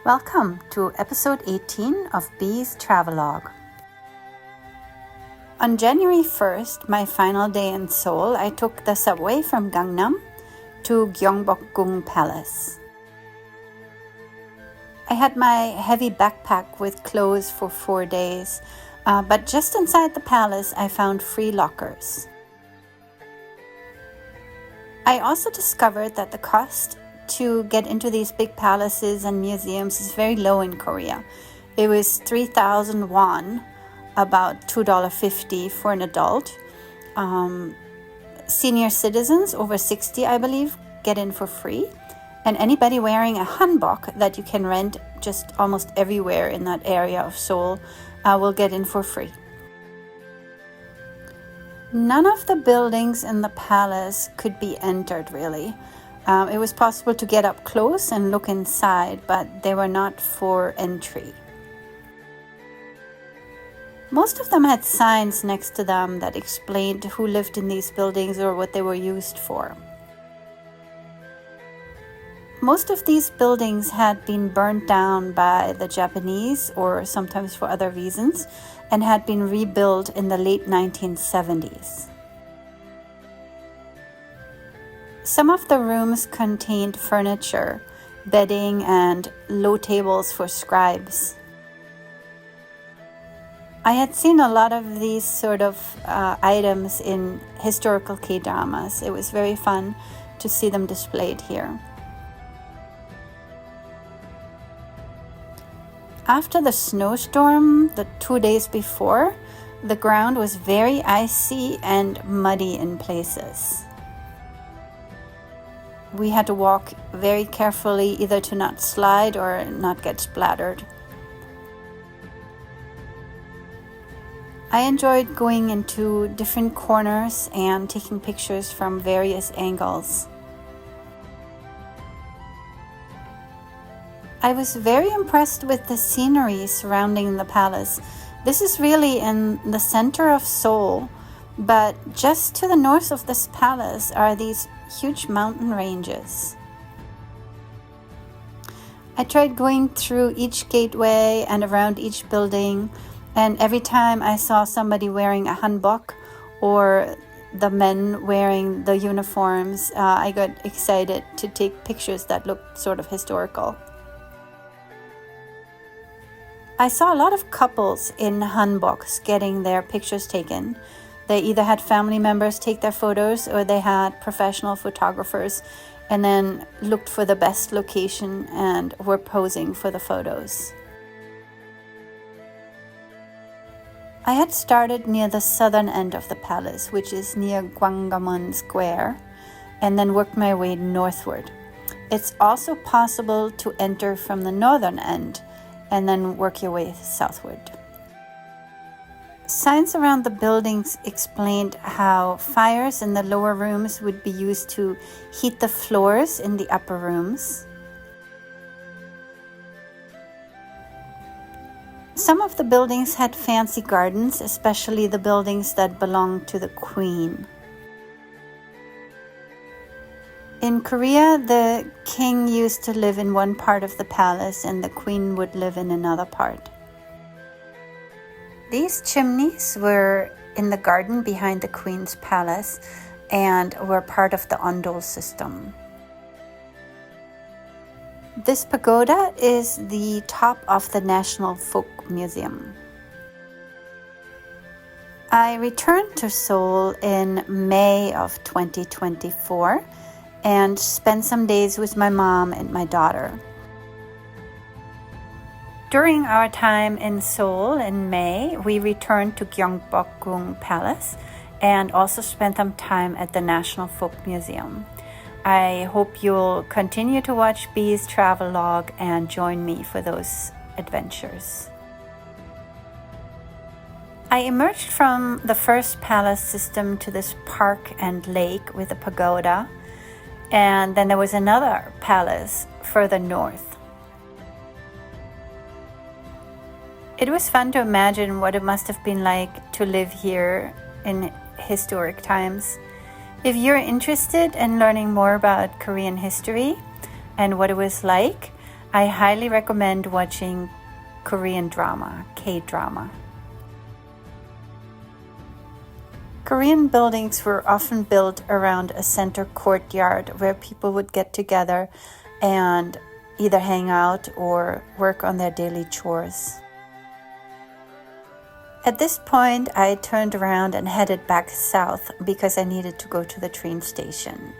Welcome to episode 18 of Bee's Travelogue. On January 1st, my final day in Seoul, I took the subway from Gangnam to Gyeongbokgung Palace. I had my heavy backpack with clothes for 4 days, but just inside the palace I found free lockers. I also discovered that the cost to get into these big palaces and museums is very low in Korea. It was 3,000 won, about $2.50 for an adult. Senior citizens over 60, I believe, get in for free. And anybody wearing a hanbok that you can rent just almost everywhere in that area of Seoul will get in for free. None of the buildings in the palace could be entered, really. It was possible to get up close and look inside, but they were not for entry. Most of them had signs next to them that explained who lived in these buildings or what they were used for. Most of these buildings had been burned down by the Japanese, or sometimes for other reasons, and had been rebuilt in the late 1970s. Some of the rooms contained furniture, bedding, and low tables for scribes. I had seen a lot of these sort of items in historical K-dramas. It was very fun to see them displayed here. After the snowstorm the 2 days before, the ground was very icy and muddy in places. We had to walk very carefully, either to not slide or not get splattered. I enjoyed going into different corners and taking pictures from various angles. I was very impressed with the scenery surrounding the palace. This is really in the center of Seoul, but just to the north of this palace are these huge mountain ranges. I tried going through each gateway and around each building, and every time I saw somebody wearing a hanbok or the men wearing the uniforms, I got excited to take pictures that looked sort of historical. I saw a lot of couples in hanboks getting their pictures taken. They either had family members take their photos or they had professional photographers and then looked for the best location and were posing for the photos. I had started near the southern end of the palace, which is near Gwangamon Square, and then worked my way northward. It's also possible to enter from the northern end and then work your way southward. Signs around the buildings explained how fires in the lower rooms would be used to heat the floors in the upper rooms. Some of the buildings had fancy gardens, especially the buildings that belonged to the queen. In Korea, the king used to live in one part of the palace and the queen would live in another part. These chimneys were in the garden behind the queen's palace and were part of the ondol system. This pagoda is the top of the National Folk Museum. I returned to Seoul in May of 2024 and spent some days with my mom and my daughter. During our time in Seoul in May, we returned to Gyeongbokgung Palace and also spent some time at the National Folk Museum. I hope you'll continue to watch Bee's Travelogue and join me for those adventures. I emerged from the first palace system to this park and lake with a pagoda, and then there was another palace further north. It was fun to imagine what it must have been like to live here in historic times. If you're interested in learning more about Korean history and what it was like, I highly recommend watching Korean drama, K-drama. Korean buildings were often built around a center courtyard where people would get together and either hang out or work on their daily chores. At this point, I turned around and headed back south because I needed to go to the train station.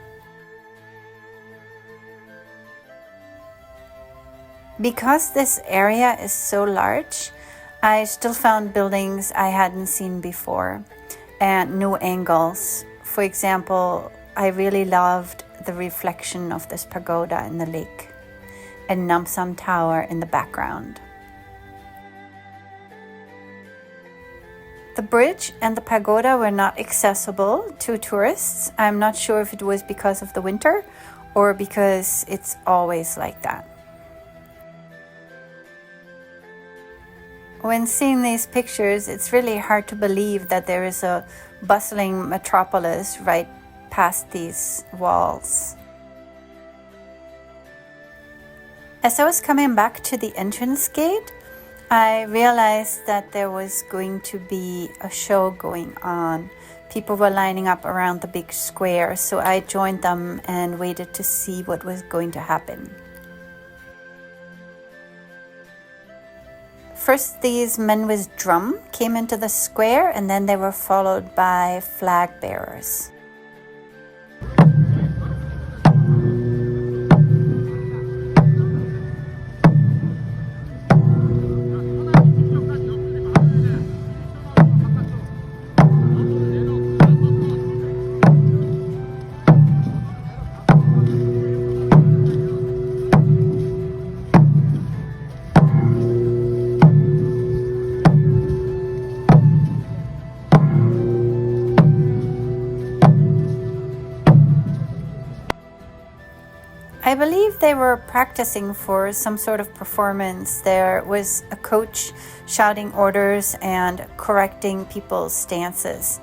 Because this area is so large, I still found buildings I hadn't seen before and new angles. For example, I really loved the reflection of this pagoda in the lake and Namsan Tower in the background. The bridge and the pagoda were not accessible to tourists. I'm not sure if it was because of the winter or because it's always like that. When seeing these pictures, it's really hard to believe that there is a bustling metropolis right past these walls. As I was coming back to the entrance gate, I realized that there was going to be a show going on. People were lining up around the big square, so I joined them and waited to see what was going to happen. First, these men with drum came into the square, and then they were followed by flag bearers. I believe they were practicing for some sort of performance. There was a coach shouting orders and correcting people's stances.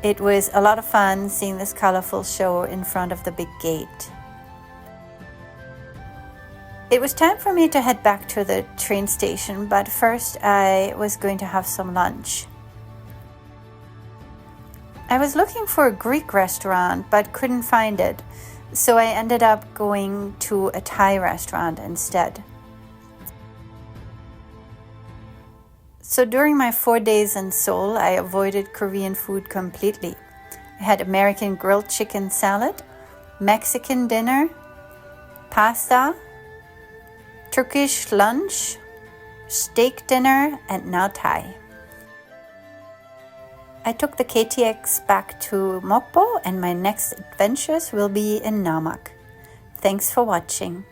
It was a lot of fun seeing this colorful show in front of the big gate. It was time for me to head back to the train station, but first I was going to have some lunch. I was looking for a Greek restaurant but couldn't find it. So I ended up going to a Thai restaurant instead. So during my 4 days in Seoul, I avoided Korean food completely. I had American grilled chicken salad, Mexican dinner, pasta, Turkish lunch, steak dinner, and now Thai. I took the KTX back to Mokpo, and my next adventures will be in Namak. Thanks for watching.